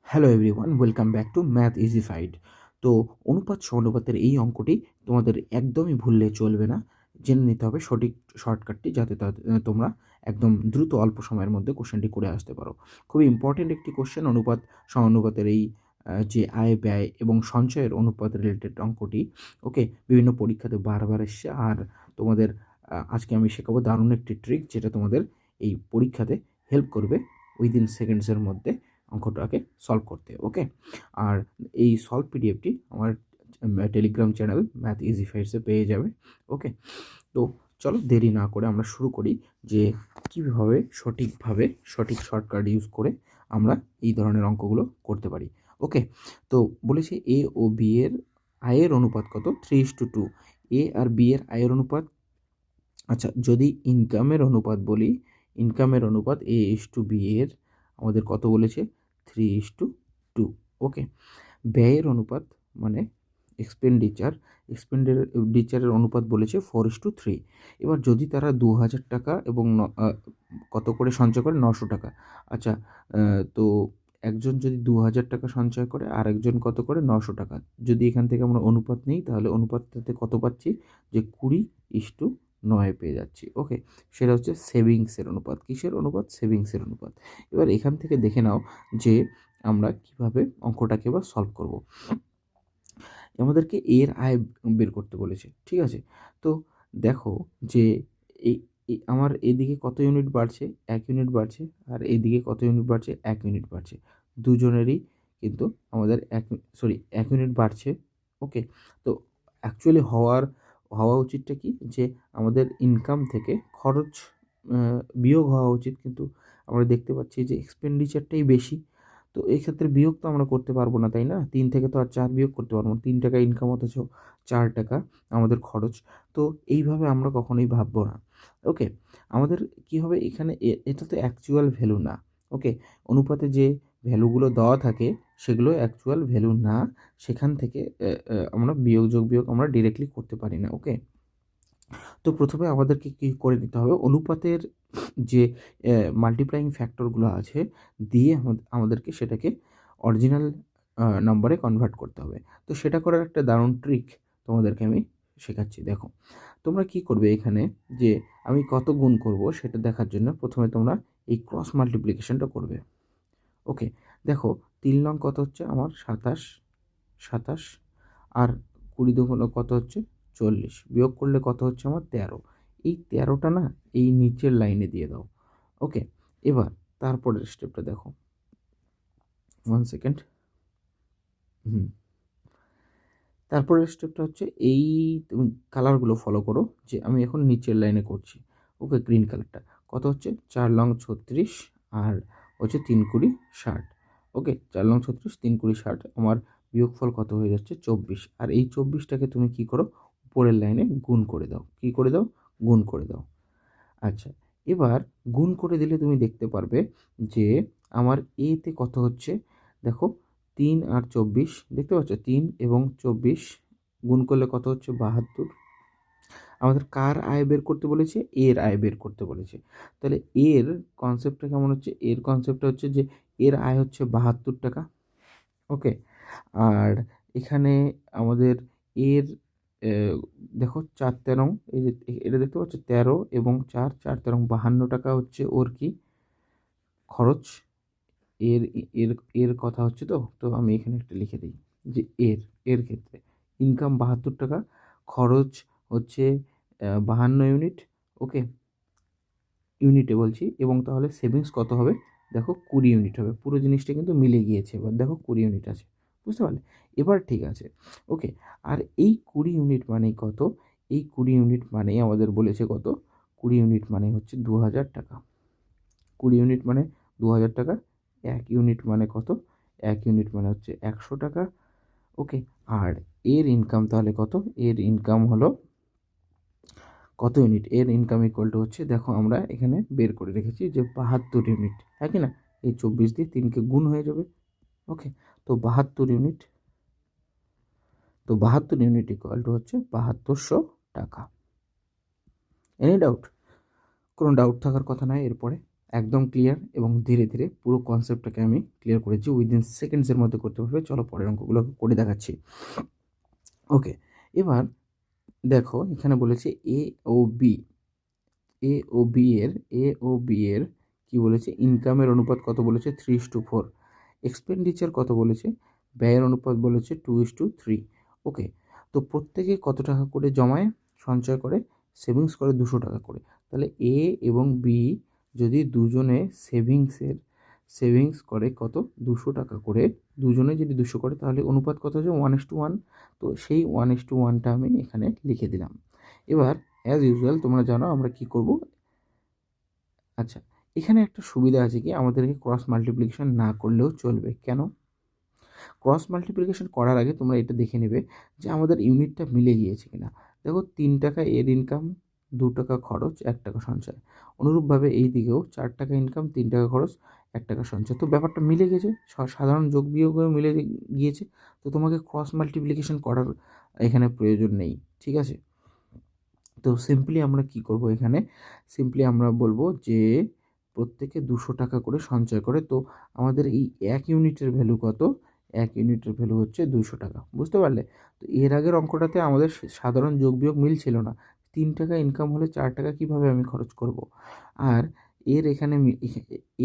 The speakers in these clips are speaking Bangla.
Hello everyone, welcome back to Math Easified. তো অনুপাত সমানুপাতের এই অঙ্কটি তোমাদের একদমই ভুললে চলবে না। জেনে নিতে হবে সঠিক শর্টকাটটি, যাতে তোমরা একদম দ্রুত অল্প সময়ের মধ্যে কোশ্চেনটি করে আসতে পারো। খুবই ইম্পর্টেন্ট একটি কোশ্চেন অনুপাত সমানুপাতের এই যে আয় ব্যয় এবং সঞ্চয়ের অনুপাত রিলেটেড অঙ্কটি। ওকে, বিভিন্ন পরীক্ষাতে বারবার এসছে। আর তোমাদের আজকে আমি শেখাবো দারুণ একটি ট্রিক, যেটা তোমাদের এই পরীক্ষাতে হেল্প করবে উইদিন সেকেন্ডসের মধ্যে অঙ্কটাকে সলভ করতে। ওকে, আর এই সলভ পিডিএফটি আমার টেলিগ্রাম চ্যানেল ম্যাথ ইজি ফাইটসে পেয়ে যাবে। ওকে, তো চলো দেরি না করে আমরা শুরু করি যে কীভাবে সঠিকভাবে সঠিক শর্টকাট ইউজ করে আমরা এই ধরনের অঙ্কগুলো করতে পারি। ওকে, তো বলেছে এ ও বি এর আয়ের অনুপাত কত? 3:2। এ আর বি এর আয়ের অনুপাত, আচ্ছা যদি ইনকামের অনুপাত বলি, ইনকামের অনুপাত এ ইস টু বি এর আমাদের কত বলেছে? 3:2। ওকে, ব্যয়ের অনুপাত মানে এক্সপেন্ডিচারের অনুপাত বলেছে 4:3। এবার যদি তারা 2000 টাকা এবং কত করে সঞ্চয় করে? 900 টাকা। আচ্ছা, তো একজন যদি 2000 টাকা সঞ্চয় করে আর একজন কত করে? 900 টাকা। যদি এখান থেকে আমরা অনুপাত নিই, তাহলে অনুপাতটাতে কত পাচ্ছি? যে 20:9 পেয়ে যাচ্ছি। ওকে, সেটা হচ্ছে সেভিংসের অনুপাত। কিসের অনুপাত? সেভিংসের অনুপাত। এবার এখান থেকে দেখে নাও যে আমরা কিভাবে অঙ্কটাকে এবার সলভ করব। আমাদেরকে এর আয় বের করতে বলেছে, ঠিক আছে? তো দেখো যে এই আমার এদিকে কত ইউনিট বাড়ছে? 1 ইউনিট বাড়ছে। আর এদিকে কত ইউনিট বাড়ছে? 1 ইউনিট বাড়ছে। দুজনেরই কিন্তু আমাদের 1 ইউনিট বাড়ছে। ওকে, তো অ্যাকচুয়ালি হওয়া উচিতটা কি? যে আমাদের ইনকাম থেকে খরচ বিয়োগ হওয়া উচিত, কিন্তু আমরা দেখতে পাচ্ছি যে এক্সপেন্ডিচারটাই বেশি। তো এই ক্ষেত্রে বিয়োগ তো আমরা করতে পারবো না, তাই না? 3 থেকে তো আর 4 বিয়োগ করতে পারবো না। 3 টাকা ইনকাম অথচ 4 টাকা আমাদের খরচ। তো এইভাবে আমরা কখনোই ভাববো না। ওকে, আমাদের কি হবে এখানে? এটা তো অ্যাকচুয়াল ভ্যালু না। ওকে, অনুপাতে যে ভ্যালুগুলো দেওয়া থাকে সেগুলো অ্যাকচুয়াল ভ্যালু না। সেখান থেকে আমরা যোগ বিয়োগ আমরা ডিরেক্টলি করতে পারি না। ওকে, তো প্রথমে আমাদেরকে কী করে নিতে হবে? অনুপাতের যে মাল্টিপ্লাইং ফ্যাক্টরগুলো আছে দিয়ে আমাদেরকে সেটাকে অরিজিনাল নাম্বারে কনভার্ট করতে হবে। তো সেটা করার একটা দারুণ ট্রিক তোমাদেরকে আমি শেখাচ্ছি। দেখো, তোমরা কি করবে এখানে? যে আমি কত গুণ করব সেটা দেখার জন্য প্রথমে তোমরা এই ক্রস মাল্টিপ্লিকেশনটা করবে। ওকে, দেখো 3 নং কত হচ্ছে আমার? 27। আর 20 দুগুণ কত হচ্ছে? 40। বিয়োগ করলে কত হচ্ছে আমার? 13। এই 13টা না এই নিচের লাইনে দিয়ে দাও। ওকে, এবার তারপরের স্টেপটা দেখো। 1 সেকেন্ড। তারপরের স্টেপটা হচ্ছে এই, তুমি কালারগুলো ফলো করো যে আমি এখন নিচের লাইনে করছি। ওকে, গ্রিন কালারটা কত হচ্ছে? 4 লং 36 আর হচ্ছে 3 কুড়ি 60। ওকে, 4 লং 36, 3 কুড়ি 60। আমার বিয়োগফল কত হয়ে যাচ্ছে? 24। আর এই 24টাকে তুমি কি করো? উপরের লাইনে গুণ করে দাও। কি করে দাও? গুণ করে দাও। আচ্ছা, এবার গুণ করে দিলে তুমি দেখতে পারবে যে আমার এতে কত হচ্ছে। দেখো 3 আর 24 দেখতে পাচ্ছ? 3 এবং 24 গুণ করলে কত হচ্ছে? 72। আমাদের কার আয় বের করতে বলেছে? এর আয় বের করতে বলেছে। তাহলে এর কনসেপ্টটা কেমন হচ্ছে? এর কনসেপ্টটা হচ্ছে যে এর আয় হচ্ছে 72 টাকা। ওকে, আর এখানে আমাদের এর দেখো 4 তেরং, এই যে এটা দেখতে পাচ্ছ 13 এবং 4 4 তেরং 52 টাকা হচ্ছে ওর কি খরচ। এর এর এর কথা হচ্ছে। তো তো আমি এখানে একটা লিখে দিই যে এর ক্ষেত্রে ইনকাম 72 টাকা, খরচ হচ্ছে 52 ইউনিট। ওকে, ইউনিটে বলছি। এবং তাহলে সেভিংস কত হবে? দেখো 20 ইউনিট হবে। পুরো জিনিসটা কিন্তু মিলে গিয়েছে। এবার দেখো 20 ইউনিট আছে, বুঝতে পারলে? এবার ঠিক আছে। ওকে, আর এই 20 ইউনিট মানেই কত? এই 20 ইউনিট মানেই আমাদের বলেছে কত? 20 ইউনিট মানে হচ্ছে 2000 টাকা। 20 ইউনিট মানে 2000 টাকা। 1 ইউনিট মানে কত? 1 ইউনিট মানে হচ্ছে 100 টাকা। ওকে, আর এর ইনকাম তাহলে কত? এর ইনকাম হলো কত ইউনিট? এর ইনকাম ইকুয়াল টু হচ্ছে, দেখো আমরা এখানে বের করে রেখেছি যে 72 ইউনিট, হ্যাঁ কি না? এই 24 দিয়ে 3কে গুণ হয়ে যাবে। ওকে, তো 72 ইউনিট, তো 72 ইউনিট ইকুয়াল টু হচ্ছে 7200 টাকা। Any doubt? কোনো ডাউট থাকার কথা নয় এরপরে। একদম ক্লিয়ার এবং ধীরে ধীরে পুরো কনসেপ্টটাকে আমি ক্লিয়ার করেছি, উইদিন সেকেন্ডসের মধ্যে করতে পারবে। চলো পরের অঙ্কগুলো করে দেখাচ্ছি। ওকে, এবার দেখো এখানে বলেছে এ ও বি, এ ও বি এর কি বলেছে, ইনকামের অনুপাত কত বলেছে 3:4, এক্সপেন্ডিচার কত বলেছে, ব্যয়ের অনুপাত বলেছে 2:3। ওকে, তো প্রত্যেকে কত টাকা করে জমায়, সঞ্চয় করে, সেভিংস করে 200 টাকা করে। তাহলে এ এবং বি যদি দুজনে সেভিংস করে কত 200 টাকা করে, দুজনে যদি 200 করে, তাহলে অনুপাত কত হচ্ছে 1:1। তো সেই 1:1টা আমি এখানে লিখে দিলাম। এবার অ্যাজ ইউজুয়াল তোমরা জানো আমরা কি করব। আচ্ছা, এখানে একটা সুবিধা আছে কি, আমাদেরকে ক্রস মাল্টিপ্লিকেশন না করলেও চলবে। কেন? ক্রস মাল্টিপ্লিকেশন করার আগে তোমরা এটা দেখে নেবে যে আমাদের ইউনিটটা মিলে গিয়েছে কিনা। দেখো 3 টাকা এর ইনকাম, 2 টাকা খরচ, 1 টাকা সঞ্চয়। অনুরূপভাবে এই দিকেও 4 টাকা ইনকাম, 3 টাকা খরচ, 1 টাকা সঞ্চয়। তো ব্যাপারটা মিলে গেছে, সাধারণ যোগ বিয়োগও মিলে গিয়েছে। তো তোমাকে ক্রস মাল্টিপ্লিকেশন করার এখানে প্রয়োজন নেই, ঠিক আছে। তো সিম্পলি আমরা কি করব, এখানে সিম্পলি আমরা বলবো যে প্রত্যেকে 200 টাকা করে সঞ্চয় করে। তো আমাদের এই 1 ইউনিটের ভ্যালু কত, 1 ইউনিটের ভ্যালু হচ্ছে 200 টাকা। বুঝতে পারলে? তো এর আগের অঙ্কটাতে আমাদের সাধারণ যোগ বিয়োগ মিলছিল না। 3 টাকা ইনকাম হলে 4 টাকা কীভাবে আমি খরচ করব। আর এর এখানে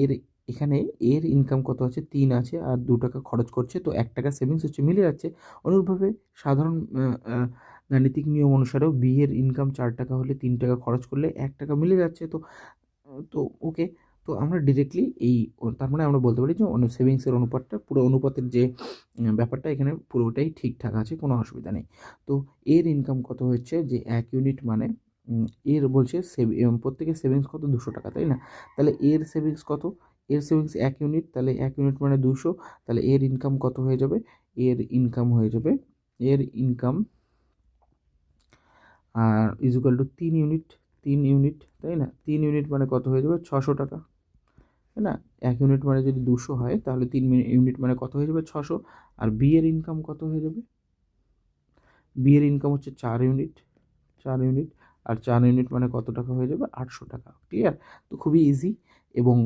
এর এখানে এর ইনকাম কত আছে, 3 আছে, আর 2 টাকা খরচ করছে, তো 1 টাকা সেভিংস হচ্ছে, মিলে যাচ্ছে। অনুরূপভাবে সাধারণ গাণিতিক নিয়ম অনুসারেও বি এর ইনকাম 4 টাকা হলে 3 টাকা খরচ করলে 1 টাকা মিলে যাচ্ছে। তো তো ওকে, তো আমরা ডিরেক্টলি তার মানে আমরা বলতে পারি যে সেভিংসের অনুপাতটা, পুরো অনুপাতের যে ব্যাপারটা এখানে পুরোটাই ঠিকঠাক আছে, কোনো অসুবিধা নেই। তো এর ইনকাম কত হচ্ছে, যে 1 ইউনিট মানে এর বলছে প্রত্যেকের সেভিংস কত 200 টাকা, তাই না? তাহলে এর সেভিংস কত, এর সেভিংস 1 ইউনিট, তাহলে 1 ইউনিট মানে 200। তাহলে এর ইনকাম কত হয়ে যাবে, এর ইনকাম হয়ে যাবে, এর ইনকাম আর ইকুয়াল টু 3 ইউনিট, তাই না? 3 ইউনিট মানে কত হয়ে যাবে, 600 টাকা, তাই না? 1 ইউনিট মানে যদি 200 হয়, তাহলে 3 ইউনিট মানে কত হয়ে যাবে, 600। আর বি এর ইনকাম কত হয়ে যাবে, বি এর ইনকাম হচ্ছে 4 ইউনিট, আর 4 ইউনিট মানে কত টাকা হয়ে যাবে, 800 টাকা। ক্লিয়ার? তো খুবই ইজি এবং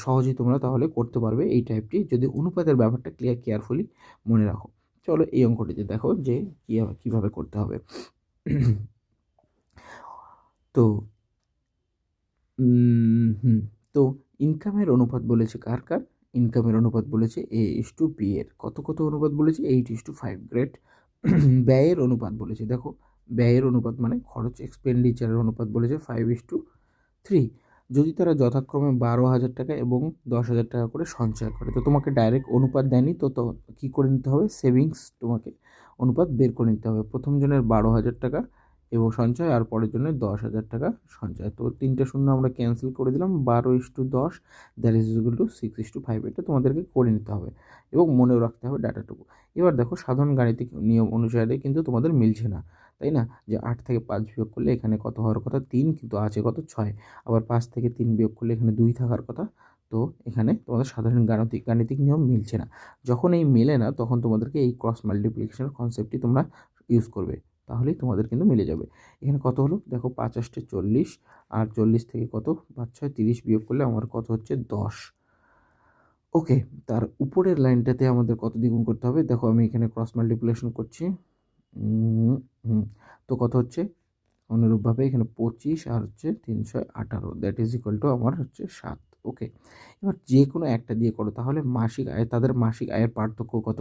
সহজেই তোমরা তাহলে করতে পারবে এই টাইপটি, যদি অনুপাতের ব্যাপারটা কেয়ারফুলি মনে রাখো। চলো এই অঙ্কটিতে দেখো যে কীভাবে করতে হবে। তো তো ইনকামের অনুপাত বলেছে কার, ইনকামের অনুপাত বলেছে A:B এর। কত অনুপাত বলেছে, 8:5। গ্রেট। ব্যয়ের অনুপাত বলেছে, দেখো ব্যয়ের অনুপাত মানে খরচ, এক্সপেন্ডিচারের অনুপাত বলেছে 5:3। যদি তারা যথাক্রমে 12,000 টাকা এবং 10,000 টাকা করে সঞ্চয় করে, তো তোমাকে ডাইরেক্ট অনুপাত দেয়নি, তো কী করে নিতে হবে, সেভিংস তোমাকে অনুপাত বের করে নিতে হবে। প্রথম জনের 12,000 টাকা এবং সঞ্চয়, আর পরের জন্য 10,000 টাকা সঞ্চয়। তো 3টে শূন্য আমরা ক্যান্সেল করে দিলাম, 12:10, দ্যাট ইজ ইকুয়াল টু 6:5। এটা তোমাদেরকে করে নিতে হবে এবং মনেও রাখতে হবে ডাটাটুকু। এবার দেখো সাধারণ গাণিতিক নিয়ম অনুসারে কিন্তু তোমাদের মিলছে না, তাই না? যে 8 থেকে 5 বিয়োগ করলে এখানে কত হওয়ার কথা, 3, কিন্তু আছে কত 6। আবার 5 থেকে 3 বিয়োগ করলে এখানে 2 থাকার কথা। তো এখানে তোমাদের সাধারণ গাণিতিক নিয়ম মিলছে না। যখন এই মেলে না, তখন তোমাদেরকে এই ক্রস মাল্টিপ্লিকেশনের কনসেপ্টটি তোমরা ইউজ করবে, তাহলেই তোমাদের কিন্তু মিলে যাবে। এখানে কত হলো দেখো, 5 × 8 = 40, আর 40 থেকে কত 5 × 6 = 30 বিয়োগ করলে আমার কত হচ্ছে 10। ওকে, তার উপরের লাইনটাতে আমাদের কত দ্বিগুণ করতে হবে, দেখো আমি এখানে ক্রস মাল্টিপ্লিকেশন করছি। তো কত হচ্ছে, অনুরূপভাবে এখানে 25 আর হচ্ছে 318, দ্যাট ইজ ইকুয়াল টু আমার হচ্ছে 7। ওকে, এবার যে কোনো একটা দিয়ে করো, তাহলে মাসিক আয়, তাদের মাসিক আয়ের পার্থক্য কত।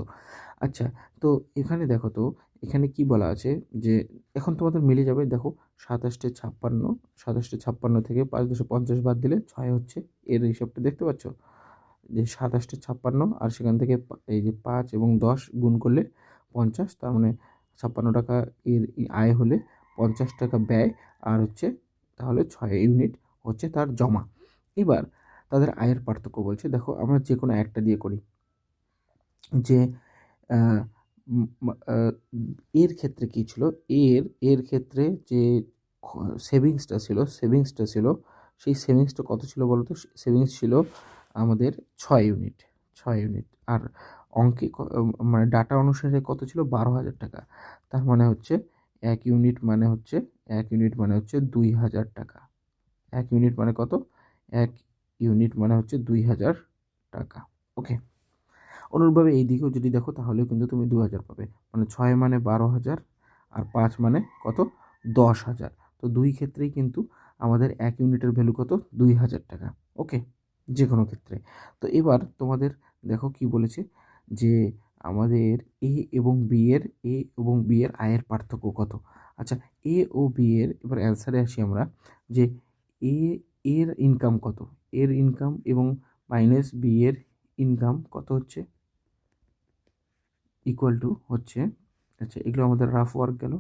আচ্ছা, তো এখানে দেখো, তো এখানে কি বলা আছে যে এখন তোমাদের মিলে যাবে। দেখো 2756 থেকে 5 বাদ দিলে 6 হচ্ছে, এর হিসাবটা দেখতে পাচ্ছ যে 2756, আর সেখান থেকে এই যে 5 এবং 10 গুণ করলে 50, তার মানে 56 টাকা এর আয় হলে 50 টাকা ব্যয়, আর হচ্ছে তাহলে 6 ইউনিট হচ্ছে তার জমা। এবার তাদের আয়ের পার্থক্য বলছে, দেখো আমরা যে কোনো একটা দিয়ে করি। যে এর ক্ষেত্রে কী ছিল, এর ক্ষেত্রে যে সেভিংসটা ছিল, সেই সেভিংসটা কত ছিল বলো তো, সেভিংস ছিল আমাদের 6 ইউনিট। আর অঙ্কে মানে ডাটা অনুসারে কত ছিল, 12,000 টাকা। তার মানে হচ্ছে 1 ইউনিট মানে হচ্ছে 2,000 টাকা। 1 ইউনিট মানে কত, 1 ইউনিট মানে হচ্ছে 2000 টাকা। ওকে, অনুরূপভাবে এই দিকেও যদি দেখো তাহলেও কিন্তু তুমি 2000 পাবে, মানে 6 মানে 12,000 আর 5 মানে কত, 10,000। তো দুই ক্ষেত্রেই কিন্তু আমাদের এক ইউনিটের ভ্যালু কত, 2000 টাকা। ওকে, যে কোনো ক্ষেত্রে। তো এবার তোমাদের দেখো কি বলেছে যে আমাদের এ এবং বি এর আয়ের পার্থক্য কত। আচ্ছা, এ ও বি এর এবার অ্যান্সারে আসি আমরা, যে এ এর ইনকাম কত, এর ইনকাম এবং মাইনাস বি এর ইনকাম কত হচ্ছে, ইকুয়াল টু হচ্ছে, আচ্ছা এগুলো আমাদের রাফ ওয়ার্ক গেল।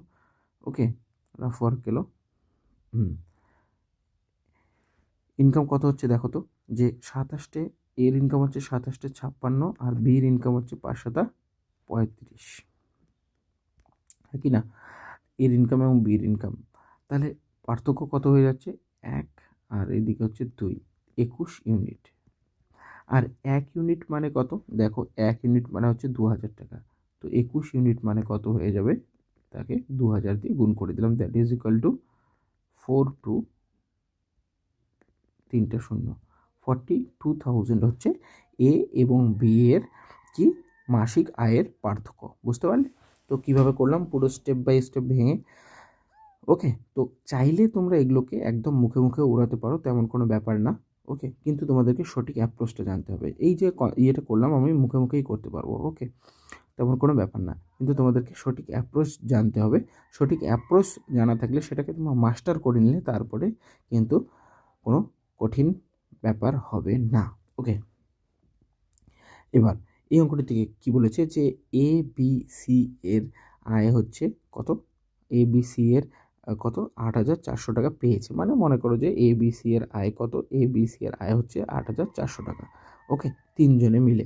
ওকে, রাফ ওয়ার্ক গেল। ইনকাম কত হচ্ছে দেখো তো, যে 27টে, এর ইনকাম হচ্ছে 27টে 56 আর বির ইনকাম হচ্ছে 5/35, হ্যাঁ কি না, এর ইনকাম এবং বির ইনকাম। তাহলে পার্থক্য কত হয়ে যাচ্ছে, 1 আর এদিকে হচ্ছে 2, 21 ইউনিট। আর 1 ইউনিট মানে কত, দেখো 1 ইউনিট মানে হচ্ছে 2000 টাকা। তো 21 ইউনিট মানে কত হয়ে যাবে, তাকে 2000 দিয়ে গুণ করে দিলাম, that is equal to 4 two 3 শূন্য 42,000 হচ্ছে এ এবং বি এর কি মাসিক আয়ের পার্থক্য। বুঝতে পারলে তো কীভাবে করলাম পুরো স্টেপ বাই স্টেপ ভেঙে। ওকে, তো চাইলে তোমরা এগুলোকে একদম মুখে মুখে উড়াতে পারো, তেমন কোনো ব্যাপার না। ওকে, কিন্তু তোমাদেরকে সঠিক অ্যাপ্রোচটা জানতে হবে। এই যে ইয়েটা করলাম আমি মুখে মুখেই করতে পারবো, ওকে, তেমন কোনো ব্যাপার না, কিন্তু তোমাদেরকে সঠিক অ্যাপ্রোচ জানতে হবে। সঠিক অ্যাপ্রোচ জানা থাকলে সেটাকে তোমরা মাস্টার করে নিলে তারপরে কিন্তু কোনো কঠিন ব্যাপার হবে না। ওকে, এবার এই অঙ্কটি থেকে কী বলেছে, যে এ বি সি এর আয় হচ্ছে কত, এ বি সি এর কত 8,400 টাকা পেয়েছে, মানে মনে করো যে এ বি সি এর আয় কত, এ বি সি এর আয় হচ্ছে 8,400 টাকা। ওকে, তিনজনে মিলে,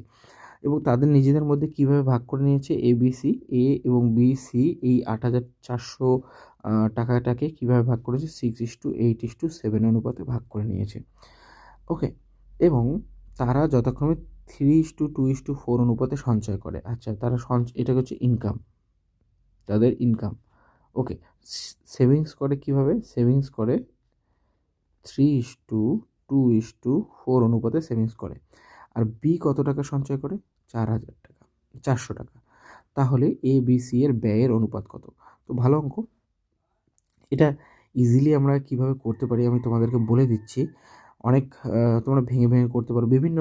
এবং তাদের নিজেদের মধ্যে কীভাবে ভাগ করে নিয়েছে, এ বি সি, এ এবং বি সি এই 8,400 টাকাটাকে কীভাবে ভাগ করেছে, 6:8:7 অনুপাতে ভাগ করে নিয়েছে। ওকে, এবং তারা যথাক্রমে 3:2:4 অনুপাতে সঞ্চয় করে। আচ্ছা, তারা এটা হচ্ছে ইনকাম, তাদের ইনকাম। ওকে, সেভিংস করে কিভাবে, সেভিংস করে 3:2:4 অনুপাতে সেভিংস করে। আর বি কত টাকা সঞ্চয় করে, 4,000 টাকা, 400 টাকা। তাহলে এ বি সি এর ব্যয়ের অনুপাত কত। তো ভালো অঙ্ক, এটা ইজিলি আমরা কিভাবে করতে পারি আমি তোমাদেরকে বলে দিচ্ছি। অনেক তোমরা ভেঙে ভেঙে করতে পারো, বিভিন্ন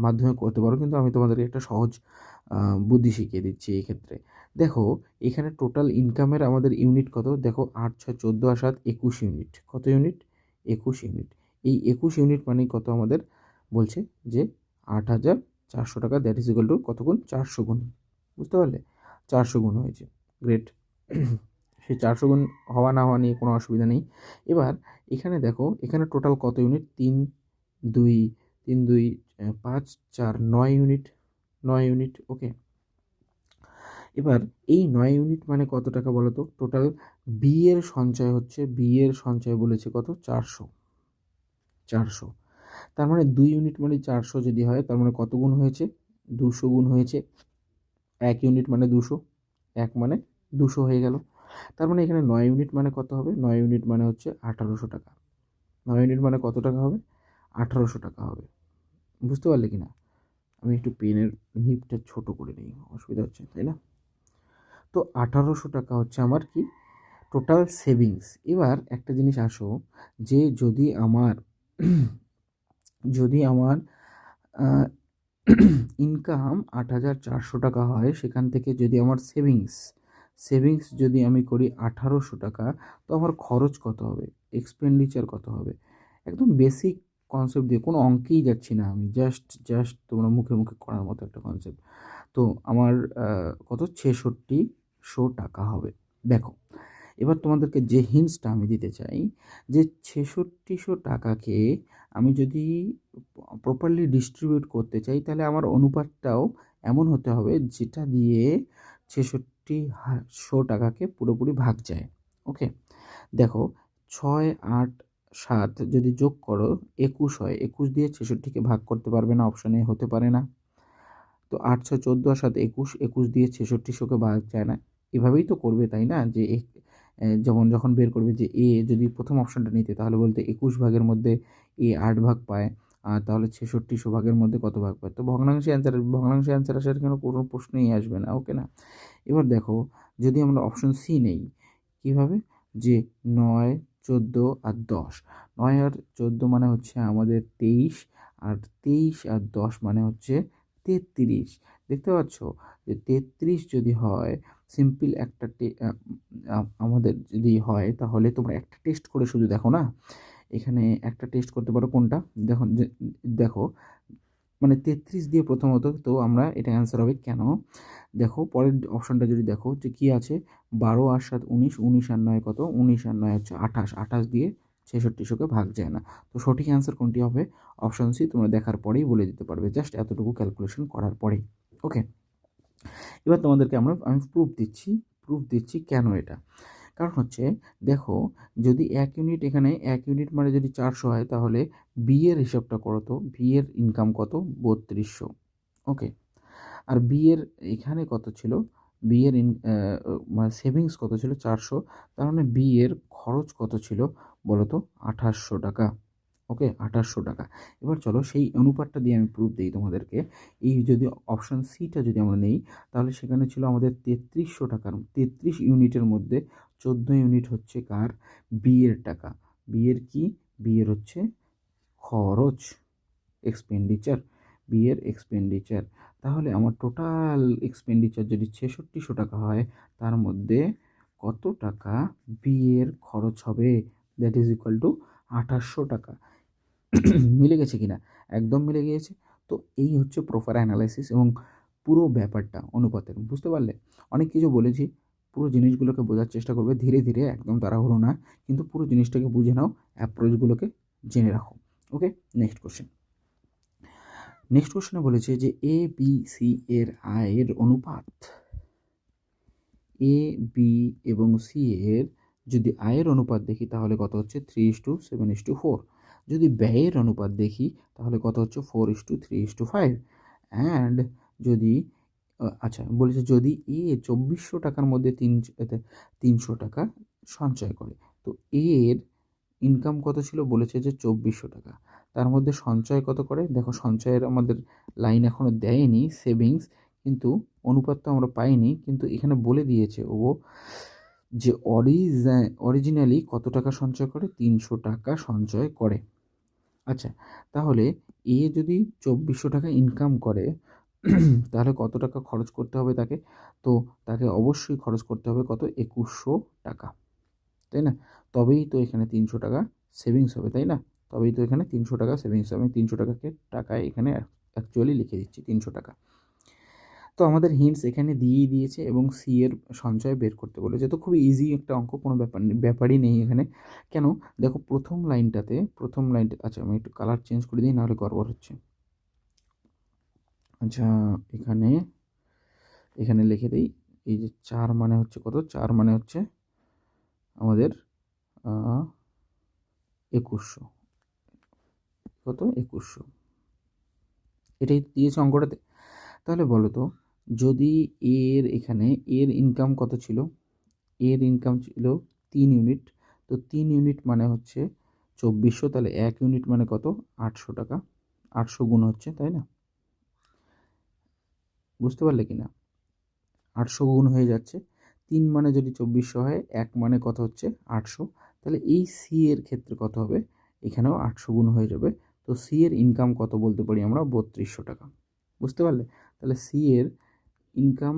মাধ্যমে করতে পারো, কিন্তু আমি তোমাদেরকে একটা সহজ বুদ্ধি শিখিয়ে দিচ্ছি এই ক্ষেত্রে। দেখো এখানে টোটাল ইনকামের আমাদের ইউনিট কত, দেখো 8, 6, 14 আর 7, 21 ইউনিট। কত ইউনিট, 21 ইউনিট। এই 21 ইউনিট মানেই কত আমাদের বলছে, যে 8,400 টাকা, দ্যাট ইজ ইকুয়াল টু কত গুণ, 400 গুণ। বুঝতে পারলে, 400 গুণ হয়েছে, গ্রেট। সেই 400 গুণ হওয়া না হওয়া নিয়ে কোনো অসুবিধা নেই। এবার এখানে দেখো, এখানে টোটাল কত ইউনিট, 3, 2, 3, 2, 5, 4, 9 ইউনিট, 9 ইউনিট। ওকে, এবার এই 9 ইউনিট মানে কত টাকা বলো তো, টোটাল বি এর সঞ্চয় হচ্ছে, বি এর সঞ্চয় বলেছে কত, 400। তার মানে 2 ইউনিট মানে 400 যদি হয়, তার মানে কত গুণ হয়েছে, 200 গুণ হয়েছে। 1 ইউনিট মানে 200, 1 মানে 200 হয়ে গেল। তার মানে এখানে 9 ইউনিট মানে কত হবে, 9 ইউনিট মানে হচ্ছে 1,800 টাকা। 9 ইউনিট মানে কত টাকা হবে, 1,800 টাকা হবে। বুঝতে পারলে কি না, আমি একটু পেনের নিবটা ছোট করে নিই, অসুবিধা হচ্ছে তাই না। তো 1,800 টাকা হচ্ছে আমার কি টোটাল সেভিংস। এবার একটা জিনিস আসো, যে যদি আমার ইনকাম 8,400 টাকা হয়, সেখান থেকে যদি আমার সেভিংস যদি আমি করি 1,800 টাকা, তো আমার খরচ কত হবে, এক্সপেন্ডিচার কত হবে। একদম বেসিক কনসেপ্ট দিয়ে, কোনো অঙ্কেই যাচ্ছি না আমি, জাস্ট তোমরা মুখে মুখে করার মতো একটা কনসেপ্ট। তো আমার কত 6,600 টাকা হবে। দেখো এবার তোমাদেরকে যে হিন্টসটা আমি দিতে চাই, যে 6,600 টাকাকে আমি যদি প্রপারলি ডিস্ট্রিবিউট করতে চাই, তাহলে আমার অনুপাতটাও এমন হতে হবে যেটা দিয়ে 6,600 টাকাকে পুরোপুরি ভাগ যায়। ওকে, দেখো 6, 8, 7 যদি যোগ করো 21 হয়, 21 দিয়ে 66কে ভাগ করতে পারবে না, অপশানে হতে পারে না। তো 8, 6, 14 আর 7, 21, 21 দিয়ে 6600কে ভাগ যায় না। এভাবেই তো করবে তাই না, যে যেমন যখন বের করবে যে এ যদি প্রথম অপশানটা নিতে, তাহলে বলতে 21 ভাগের মধ্যে এ 8 ভাগ পায়, তাহলে 6600 ভাগের মধ্যে কত ভাগ পায়? তো ভগ্নাংশে অ্যান্সার আসার কোনো প্রশ্নই আসবে না, ওকে না? এবার দেখো, যদি আমরা অপশন সি নেই, কীভাবে? যে 9, 14 আর 10। 9 আর 14 মানে হচ্ছে আমাদের 23, আর 23 আর 10 মানে হচ্ছে 33। দেখতে পাচ্ছ যে 33 যদি হয়, সিম্পল একটা আমাদের যদি হয়, তাহলে তোমরা একটা টেস্ট করে শুধু দেখো না, এখানে একটা টেস্ট করতে পারো। কোনটা? দেখো মানে 33 দিয়ে প্রথমত তো আমরা এটা অ্যান্সার হবে কেন? দেখো পরের অপশনটা যদি দেখো যে কী আছে, 12 আর 7 19, 19 আর 9 কত? 19 আর 9 হচ্ছে 28, 28 দিয়ে 6600কে ভাগ যায় না। তো সঠিক অ্যান্সার কোনটি হবে? Option C. তোমরা দেখার পরেই বলে দিতে পারবে, জাস্ট এতটুকু ক্যালকুলেশন করার পরেই। ওকে, এবার তোমাদেরকে আমি প্রুফ দিচ্ছি কেন এটা। কারণ হচ্ছে দেখো, যদি 1 ইউনিট, এখানে 1 ইউনিট মানে যদি 400 হয়, তাহলে বি এর হিসাবটা করো তো, বি এর ইনকাম কত? 3200। ওকে, আর বি এর এখানে কত ছিল? বি এর মানে সেভিংস কত ছিল? 400। তার মানে বি এর খরচ কত ছিল বলো তো? 2800 টাকা। ওকে, 2800 টাকা। এবার চলো সেই অনুপাতটা দিয়ে আমি প্রুফ দিই তোমাদেরকে। এই যদি অপশন সিটা যদি আমরা নেই, তাহলে সেখানে ছিল আমাদের 3300 টাকার, 33 ইউনিটের মধ্যে 14 ইউনিট হচ্ছে কার? বি এর টাকা। বি এর কি? বি এর হচ্ছে খরচ, এক্সপেন্ডিচার, বি এর এক্সপেন্ডিচার। তাহলে আমার টোটাল এক্সপেন্ডিচার যদি 6600 টাকা হয়, তার মধ্যে কত টাকা বি এর খরচ হবে? দ্যাট ইজ ইকুয়াল টু 2800 টাকা। মিলে গেছে কিনা? একদম মিলে গিয়েছে। তো এই হচ্ছে প্রপার অ্যানালাইসিস এবং পুরো ব্যাপারটা অনুপাতের। বুঝতে পারলে? অনেক কিছু বলেছি, পুরো জিনিসগুলোকে বোঝার চেষ্টা করবে ধীরে ধীরে, একদম তাড়াহুড়ো না, কিন্তু পুরো জিনিসটাকে বুঝে নাও, অ্যাপ্রোচগুলোকে জেনে রাখো। ওকে, নেক্সট কোশ্চেনে বলেছে যে এ বি সি এর আয়ের অনুপাত। এ বি এবং সি এর যদি আয়ের অনুপাত দেখি, তাহলে কত হচ্ছে? 3:7:4। যদি ব্যয়ের অনুপাত দেখি, তাহলে কত হচ্ছে? 4:3:5। অ্যান্ড যদি আচ্ছা বলেছে যদি এ 2400 টাকার মধ্যে 300 টাকা সঞ্চয় করে, তো এর ইনকাম কত ছিল? বলেছে যে 2400 টাকা। তার মধ্যে সঞ্চয় কত করে? দেখো, সঞ্চয়ের আমাদের লাইন এখনও দেয়নি, সেভিংস, কিন্তু অনুপাত তো আমরা পাইনি, কিন্তু এখানে বলে দিয়েছে ও যে অরিজিনালি কত টাকা সঞ্চয় করে? 300 টাকা সঞ্চয় করে। আচ্ছা, তাহলে এ যদি 2400 টাকা ইনকাম করে, তাহলে কত টাকা খরচ করতে হবে তাকে? তো তাকে অবশ্যই খরচ করতে হবে কত? 2100 টাকা, তাই না? তবেই তো এখানে 300 টাকা সেভিংস হবে, তাই না? তবেই তো এখানে 300 টাকা সেভিংস হবে। আমি 300 টাকায় এখানে অ্যাকচুয়ালি লিখে দিচ্ছি 300 টাকা। তো আমাদের হিন্টস এখানে দিয়েই দিয়েছে এবং সি এর সঞ্চয় বের করতে বলেছে। তো খুবই ইজি একটা অঙ্ক, কোনো ব্যাপারই নেই এখানে। কেন? দেখো প্রথম লাইনটাতে, আচ্ছা আমি একটু কালার চেঞ্জ করে দিই, নাহলে গড়বড় হচ্ছে। আচ্ছা, এখানে লিখে দিই, এই যে 4 মানে হচ্ছে কত? 4 মানে হচ্ছে আমাদের 2100। কত? 2100, এটাই দিয়েছে অঙ্কটাতে। তাহলে বলো তো, যদি এখানে এর ইনকাম কত ছিল? এর ইনকাম ছিল 3 ইউনিট। তো 3 ইউনিট মানে হচ্ছে 2400, তাহলে 1 ইউনিট মানে কত? 800 টাকা। 800 গুণ হচ্ছে, তাই না? বুঝতে পারলে কি না? 800 গুণ হয়ে যাচ্ছে। 3 মানে যদি 2400 হয়, 1 মানে কত হচ্ছে? 800। তাহলে এই সি এর ক্ষেত্রে কত হবে? এখানেও 800 গুণ হয়ে যাবে। তো সি এর ইনকাম কত বলতে পারি আমরা? 3200 টাকা। বুঝতে পারলে? তাহলে সি এর ইনকাম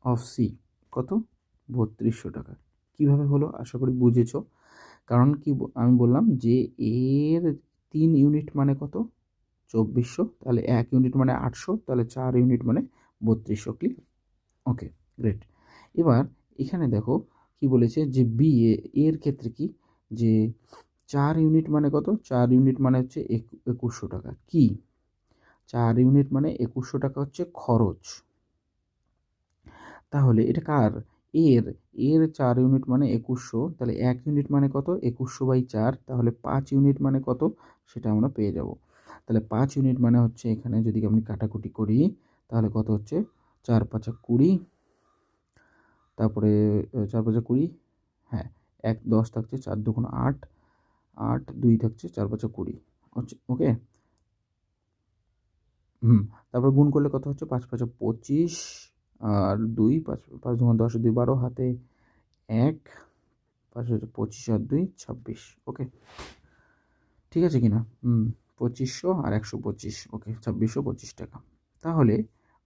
অফ সি কত? 3200 টাকা। কীভাবে হলো আশা করি বুঝেছো। কারণ কি আমি বললাম যে এর 3 ইউনিট মানে কত? 2400, তাহলে 1 ইউনিট মানে 800, তাহলে 4 ইউনিট মানে 3200। ক্লিয়ার? ওকে, গ্রেট। এবার এখানে দেখো কি বলেছে যে বি এর ক্ষেত্রে কি, যে 4 ইউনিট মানে কত? 4 ইউনিট মানে হচ্ছে 2100 টাকা। কি? 4 ইউনিট মানে 2100 টাকা হচ্ছে খরচ। তাহলে এটা কার? এর 4 ইউনিট মানে 2100, তাহলে 1 ইউনিট মানে কত? 2100/4, তাহলে 5 ইউনিট মানে কত? সেটা আমরা পেয়ে যাব। তাহলে 5 ইউনিট মানে হচ্ছে, এখানে যদি আমি কাটাকুটি করি, তাহলে কত হচ্ছে? 4×5 = 20, তারপরে 4×5 = 20, হ্যাঁ, 10 থাকছে, 4×2 = 8, 8, 2 থাকছে, 4×5 = 20। হচ্ছে, ওকে। তারপর গুণ করলে কত হচ্ছে, 5 5 25 আর 2, 5 5 2 10, 2 12, হাতে 1, 5 25 আর 2 26। ওকে, ঠিক আছে কিনা? 2500 আর 125, ওকে, 2625 টাকা। তাহলে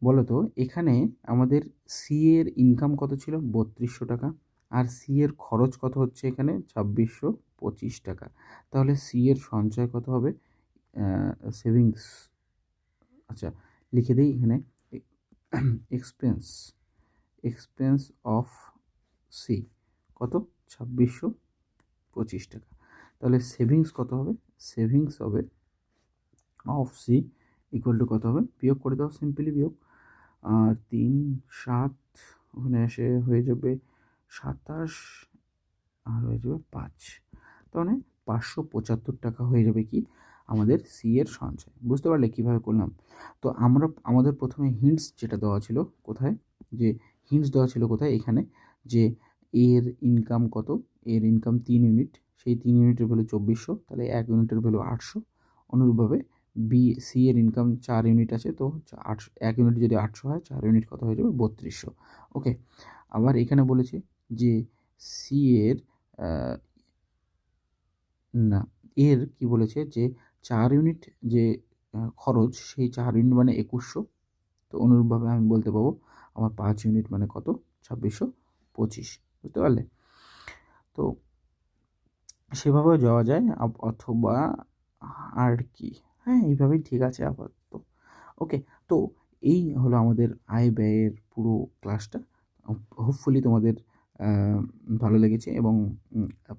বলো তো, এখানে আমাদের সি এর ইনকাম কত ছিল? 3200 টাকা। আর সি এর খরচ কত হচ্ছে এখানে? 2625 টাকা। তাহলে সি এর সঞ্চয় কত হবে? সেভিংস, আচ্ছা লিখে দিই এখানে, এক্সপেন্স, এক্সপেন্স অফ সি কত? 2625 টাকা। তাহলে সেভিংস কত হবে? সেভিংস হবে অফ সি ইকুয়াল টু কত হবে? বিয়োগ করে দাও, সিম্পলি বিয়োগ। আর 3 7 ওখানে এসে হয়ে যাবে 27 আর হয়ে যাবে 5, তার মানে 575 টাকা হয়ে যাবে কি আমাদের সি এর সঞ্চয়। বুঝতে পারলে কীভাবে করলাম? তো আমাদের প্রথমে হিন্টস যেটা দেওয়া ছিল কোথায়, যে হিন্টস দেওয়া ছিল কোথায়, এখানে, যে এর ইনকাম কত, এর ইনকাম 3 ইউনিট, সেই 3 ইউনিটের ভ্যালু 2400, তাহলে 1 ইউনিটের ভ্যালু 800। অনুরূপভাবে সি এর ইনকাম 4 ইউনিট আছে, তো 800, 1 ইউনিট যদি 800 হয়, 4 ইউনিট কত হয়ে যাবে? 3200। ওকে, আবার এখানে বলেছে যে সি এর না, এর কি বলেছে, যে 4 ইউনিট যে খরচ, সেই 4 ইউনিট মানে 2100। তো অনুরূপভাবে আমি বলতে পারবো আমার 5 ইউনিট মানে কত? 2625। বুঝতে পারলে? তো সেভাবেও যাওয়া যায়, অথবা আর কি, হ্যাঁ এইভাবেই ঠিক আছে আপাতত। ওকে, তো এই হলো আমাদের আয় ব্যয়ের পুরো ক্লাসটা। হোপফুলি তোমাদের ভালো লেগেছে এবং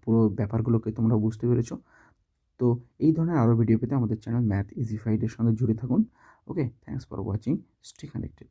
পুরো ব্যাপারগুলোকে তোমরা বুঝতে পেরেছো। তো এই ধরনের আরও ভিডিও পেতে আমাদের চ্যানেল ম্যাথ ইজিফাইডের সঙ্গে জুড়ে থাকুন। Okay, thanks for watching, stay connected.